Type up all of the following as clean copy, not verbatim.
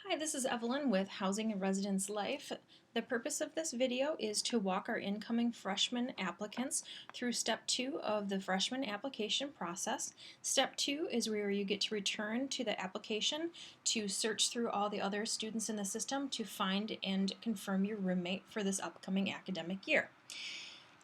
Hi, this is Evelyn with Housing and Residence Life. The purpose of this video is to walk our incoming freshman applicants through step 2 of the freshman application process. Step 2 is where you get to return to the application to search through all the other students in the system to find and confirm your roommate for this upcoming academic year.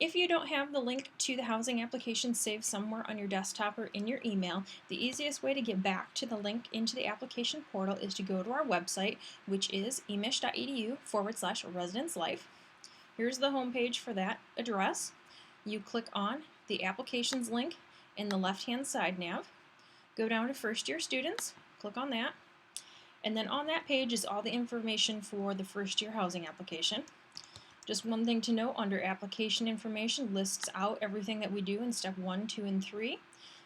If you don't have the link to the housing application saved somewhere on your desktop or in your email, the easiest way to get back to the link into the application portal is to go to our website, which is emich.edu/residencelife. Here's the home page for that address. You click on the applications link in the left-hand side nav. Go down to first year students, click on that, and then on that page is all the information for the first year housing application. Just one thing to note, under application information lists out everything that we do in step 1, 2, and 3.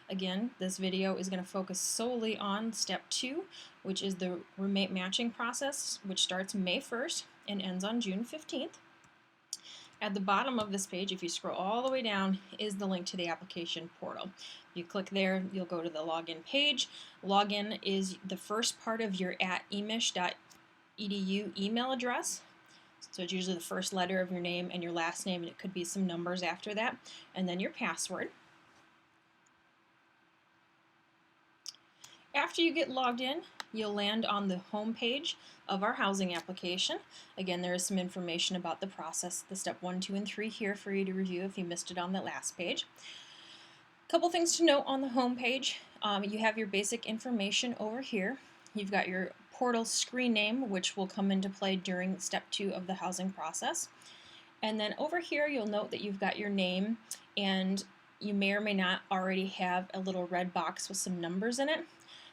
Again, this video is going to focus solely on step 2, which is the roommate matching process, which starts May 1st and ends on June 15th. At the bottom of this page, if you scroll all the way down, is the link to the application portal. If you click there, you'll go to the login page. Login is the first part of your @emich.edu email address. So it's usually the first letter of your name and your last name, and it could be some numbers after that, and then your password. After you get logged in, you'll land on the home page of our housing application. Again, there is some information about the process, the step 1, 2, and 3 here for you to review if you missed it on that last page. A couple things to note on the home page. You have your basic information over here. You've got your portal screen name, which will come into play during step 2 of the housing process. And then over here, you'll note that you've got your name, and you may or may not already have a little red box with some numbers in it.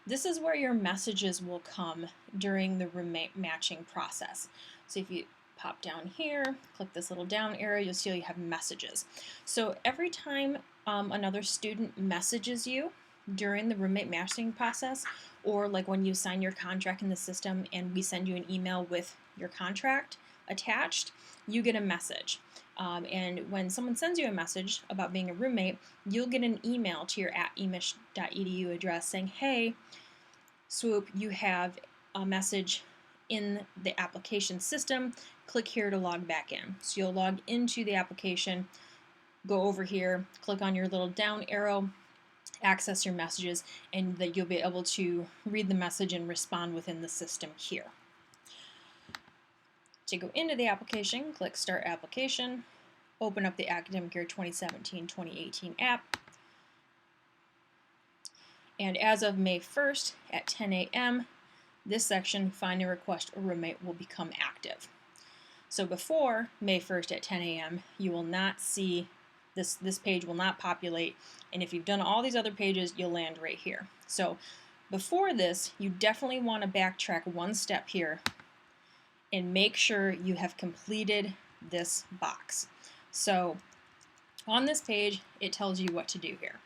This is where your messages will come during the roommate matching process. So if you pop down here, click this little down arrow, you'll see you have messages. So every time another student messages you during the roommate matching process, or like when you sign your contract in the system and we send you an email with your contract attached, you get a message. And when someone sends you a message about being a roommate, you'll get an email to your @emich.edu address saying, hey, Swoop, you have a message in the application system. Click here to log back in. So you'll log into the application, go over here, click on your little down arrow, access your messages, and that you'll be able to read the message and respond within the system here. To go into the application, click Start Application, open up the Academic Year 2017-2018 app, and as of May 1st at 10 a.m., this section, Find and Request a Roommate, will become active. So before May 1st at 10 a.m., you will not see this page will not populate, and if you've done all these other pages, you'll land right here. So before this, you definitely want to backtrack one step here and make sure you have completed this box. So on this page, it tells you what to do here.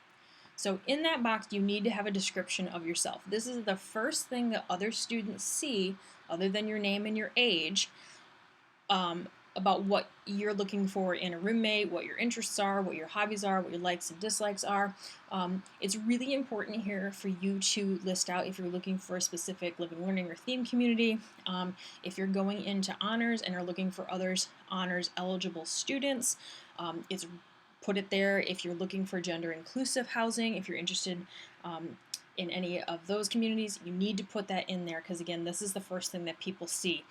So in that box, you need to have a description of yourself. This is the first thing that other students see, other than your name and your age, about what you're looking for in a roommate, what your interests are, what your hobbies are, what your likes and dislikes are. It's really important here for you to list out if you're looking for a specific living, learning, or theme community. If you're going into honors and are looking for others honors eligible students, it's put it there. If you're looking for gender inclusive housing, if you're interested in any of those communities, you need to put that in there because, again, this is the first thing that people see.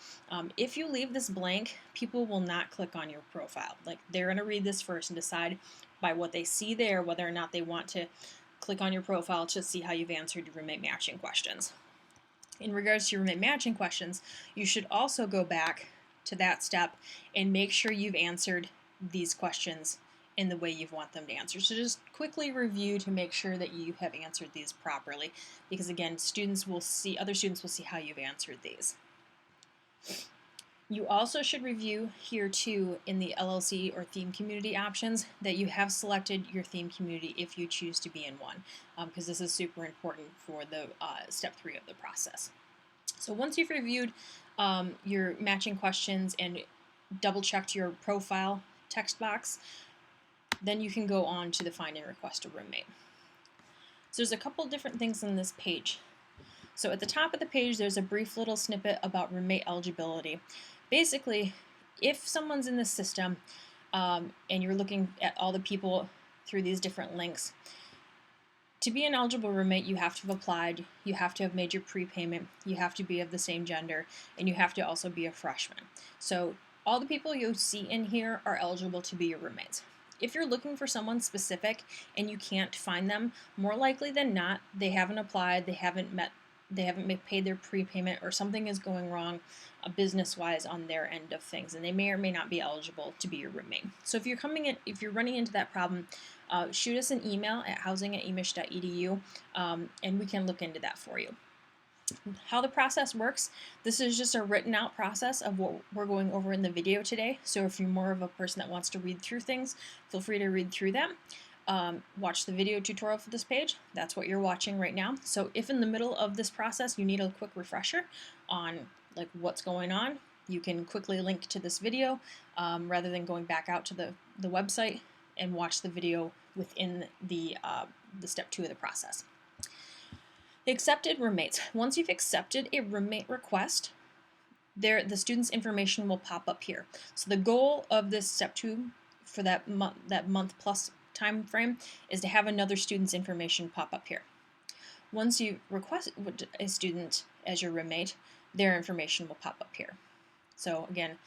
If you leave this blank, people will not click on your profile. Like, they're going to read this first and decide by what they see there whether or not they want to click on your profile to see how you've answered your roommate matching questions. In regards to your roommate matching questions, you should also go back to that step and make sure you've answered these questions in the way you want them to answer. So just quickly review to make sure that you have answered these properly, because again, other students will see how you've answered these. You also should review here too in the LLC or theme community options that you have selected your theme community if you choose to be in one, because this is super important for the step 3 of the process. So once you've reviewed your matching questions and double checked your profile text box, then you can go on to the Find and Request a Roommate. So there's a couple different things on this page. So at the top of the page, there's a brief little snippet about roommate eligibility. Basically, if someone's in the system and you're looking at all the people through these different links, to be an eligible roommate, you have to have applied, you have to have made your prepayment, you have to be of the same gender, and you have to also be a freshman. So all the people you see in here are eligible to be your roommates. If you're looking for someone specific and you can't find them, more likely than not, they haven't applied, they haven't paid their prepayment, or something is going wrong business-wise on their end of things, and they may or may not be eligible to be your roommate. So if you're running into that problem, shoot us an email at housing@umich.edu, and we can look into that for you. How the process works, this is just a written out process of what we're going over in the video today. So if you're more of a person that wants to read through things, feel free to read through them. Watch the video tutorial for this page. That's what you're watching right now. So if in the middle of this process you need a quick refresher on like what's going on, you can quickly link to this video rather than going back out to the website and watch the video within the step 2 of the process. Accepted roommates. Once you've accepted a roommate request, the student's information will pop up here. So the goal of this step 2 for that month plus time frame is to have another student's information pop up here. Once you request a student as your roommate, their information will pop up here. So again,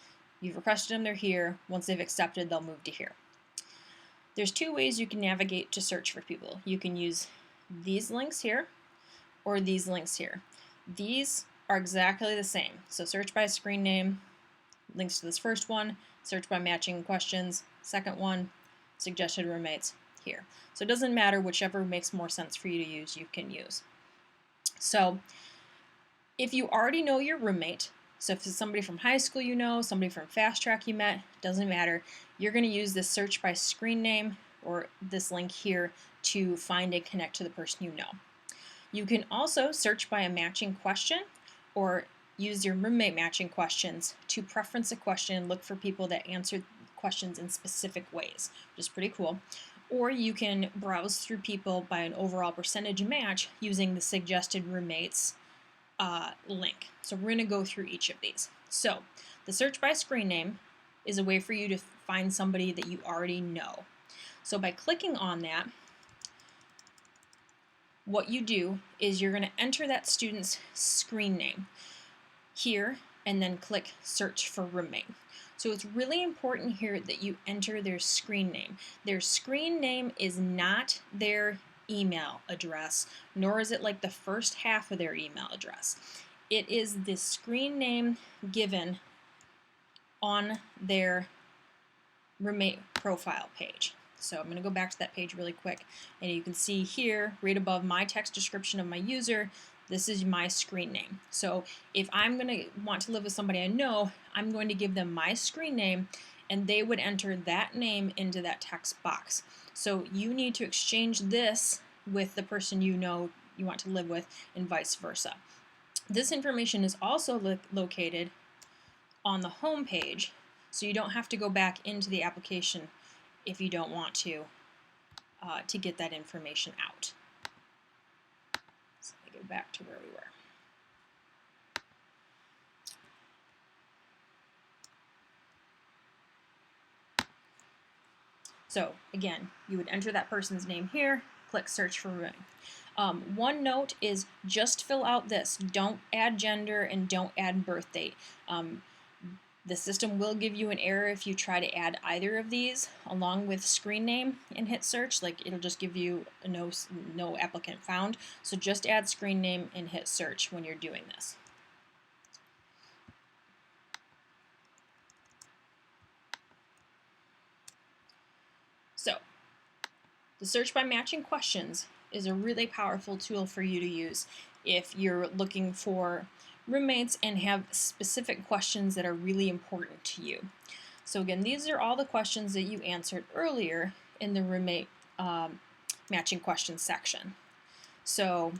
you've requested them, they're here. Once they've accepted, they'll move to here. There's 2 ways you can navigate to search for people. You can use these links here or these links here. These are exactly the same. So search by screen name, links to this first one, search by matching questions, second one, suggested roommates here. So it doesn't matter, whichever makes more sense for you to use, you can use. So if you already know your roommate, so if it's somebody from high school you know, somebody from Fast Track you met, doesn't matter, you're going to use this search by screen name or this link here to find and connect to the person you know. You can also search by a matching question or use your roommate matching questions to preference a question and look for people that answer questions in specific ways, which is pretty cool. Or you can browse through people by an overall percentage match using the suggested roommates link. So we're going to go through each of these. So the search by screen name is a way for you to find somebody that you already know. So by clicking on that, what you do is you're going to enter that student's screen name here and then click search for roommate. So it's really important here that you enter their screen name. Their screen name is not their email address, nor is it like the first half of their email address. It is the screen name given on their roommate profile page. So I'm going to go back to that page really quick, and you can see here right above my text description of my user, this is my screen name. So if I'm going to want to live with somebody I know, I'm going to give them my screen name, and they would enter that name into that text box. So you need to exchange this with the person you know you want to live with, and vice versa. This information is also located on the home page, so you don't have to go back into the application if you don't want to get that information out. So let me go back to where we were. So again, you would enter that person's name here, click search for roommate. One note is just fill out this. Don't add gender and don't add birth date. The system will give you an error if you try to add either of these along with screen name and hit search. Like, it'll just give you a no applicant found. So just add screen name and hit search when you're doing this. So the search by matching questions is a really powerful tool for you to use if you're looking for roommates and have specific questions that are really important to you. So again, these are all the questions that you answered earlier in the roommate matching questions section. So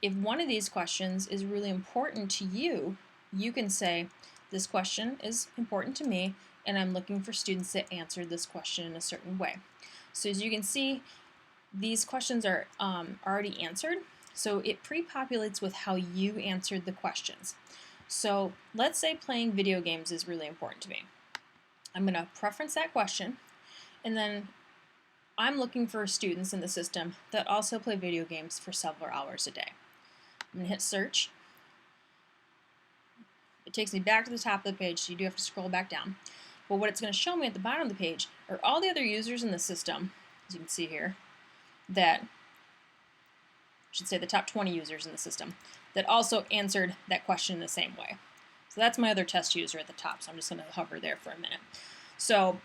if one of these questions is really important to you, you can say, this question is important to me, and I'm looking for students that answered this question in a certain way. So as you can see, these questions are already answered. So it pre-populates with how you answered the questions. So let's say playing video games is really important to me. I'm going to preference that question, and then I'm looking for students in the system that also play video games for several hours a day. I'm going to hit search. It takes me back to the top of the page, so you do have to scroll back down. But what it's going to show me at the bottom of the page are all the other users in the system, as you can see here, that, I should say the top 20 users in the system, that also answered that question in the same way. So that's my other test user at the top, so I'm just going to hover there for a minute. So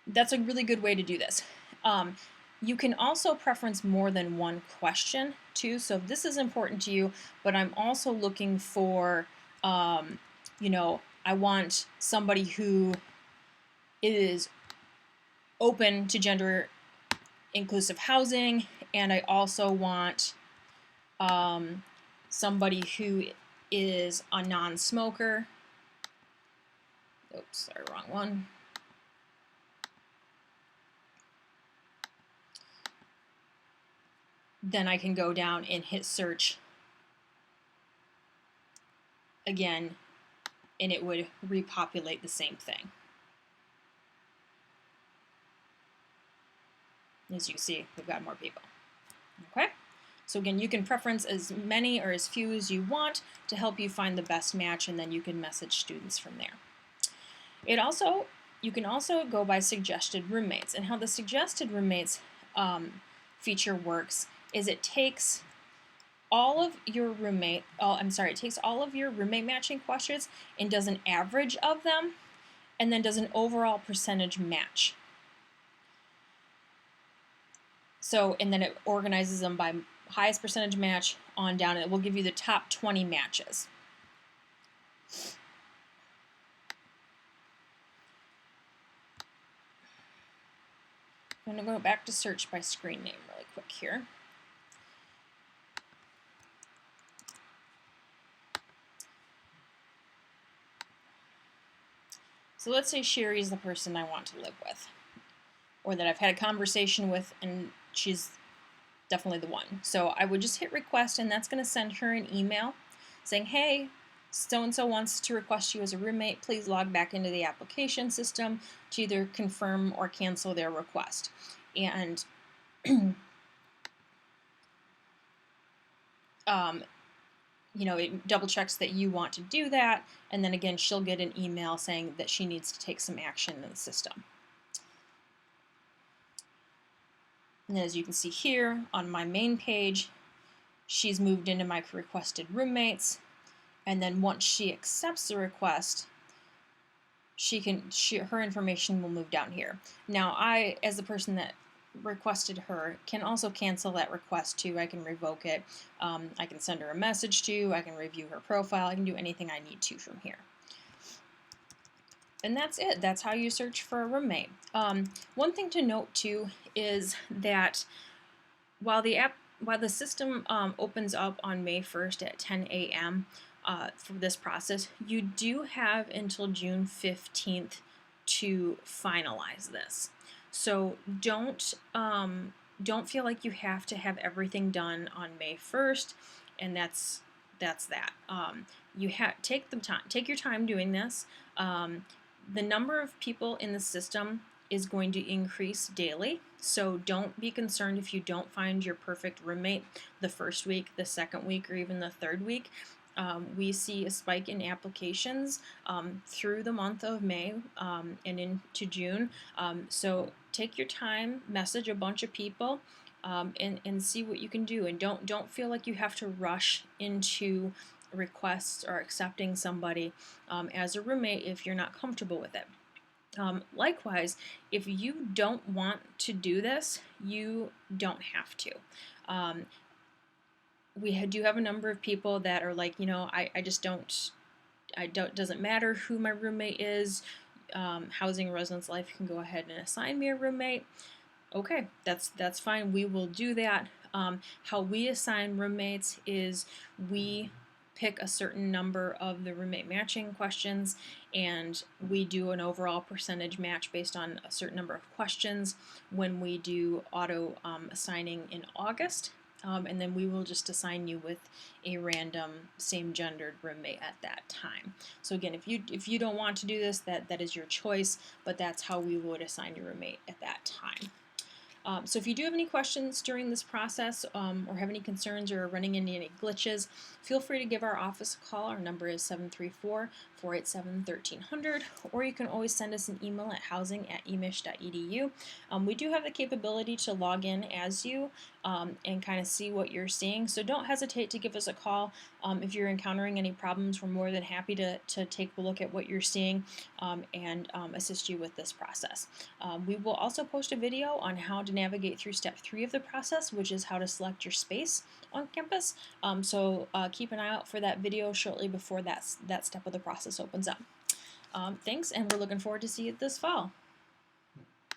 that's a really good way to do this. You can also preference more than one question too. So if this is important to you, but I'm also looking for, you know, I want somebody who is open to gender inclusive housing, and I also want somebody who is a non-smoker. Oops, sorry, wrong one. Then I can go down and hit search again, and it would repopulate the same thing. As you see, we've got more people. Okay? So again, you can preference as many or as few as you want to help you find the best match, and then you can message students from there. You can also go by suggested roommates, and how the suggested roommates feature works is it takes all of your roommate matching questions and does an average of them, and then does an overall percentage match. So, and then it organizes them by highest percentage match on down, and it will give you the top 20 matches. I'm going to go back to search by screen name really quick here. So let's say Sherry is the person I want to live with, or that I've had a conversation with, and she's definitely the one. So I would just hit request, and that's going to send her an email saying, hey, so-and-so wants to request you as a roommate. Please log back into the application system to either confirm or cancel their request. And you know, it double checks that you want to do that, and then again, she'll get an email saying that she needs to take some action in the system. And as you can see here on my main page, she's moved into my requested roommates, and then once she accepts the request, her information will move down here. Now I, as the person that requested her, can also cancel that request too. I can revoke it. I can send her a message too. I can review her profile. I can do anything I need to from here. And that's it. That's how you search for a roommate. One thing to note too is that while the system opens up on May 1st at 10 a.m. For this process, you do have until June 15th to finalize this. So don't feel like you have to have everything done on May 1st, and that's that. Take your time doing this. The number of people in the system is going to increase daily, so don't be concerned if you don't find your perfect roommate the first week, the second week, or even the third week. We see a spike in applications through the month of May and into June. So take your time, message a bunch of people, and see what you can do. And don't feel like you have to rush into requests or accepting somebody as a roommate if you're not comfortable with it. Likewise, if you don't want to do this, you don't have to. We do have a number of people that are like, you know, doesn't matter who my roommate is. Housing and Residence Life can go ahead and assign me a roommate. Okay, that's fine. We will do that. How we assign roommates is we pick a certain number of the roommate matching questions, and we do an overall percentage match based on a certain number of questions when we do auto assigning in August. and then we will just assign you with a random same-gendered roommate at that time. So again, if you don't want to do this, that is your choice, but that's how we would assign your roommate at that time. So if you do have any questions during this process or have any concerns or are running into any glitches, feel free to give our office a call. Our number is 734-487-1300, or you can always send us an email at housing@emich.edu. We do have the capability to log in as you and kind of see what you're seeing, so don't hesitate to give us a call. If you're encountering any problems, we're more than happy to take a look at what you're seeing and assist you with this process. We will also post a video on how to navigate through step 3 of the process, which is how to select your space on campus. So keep an eye out for that video shortly before that step of the process opens up. Thanks, and we're looking forward to see you this fall.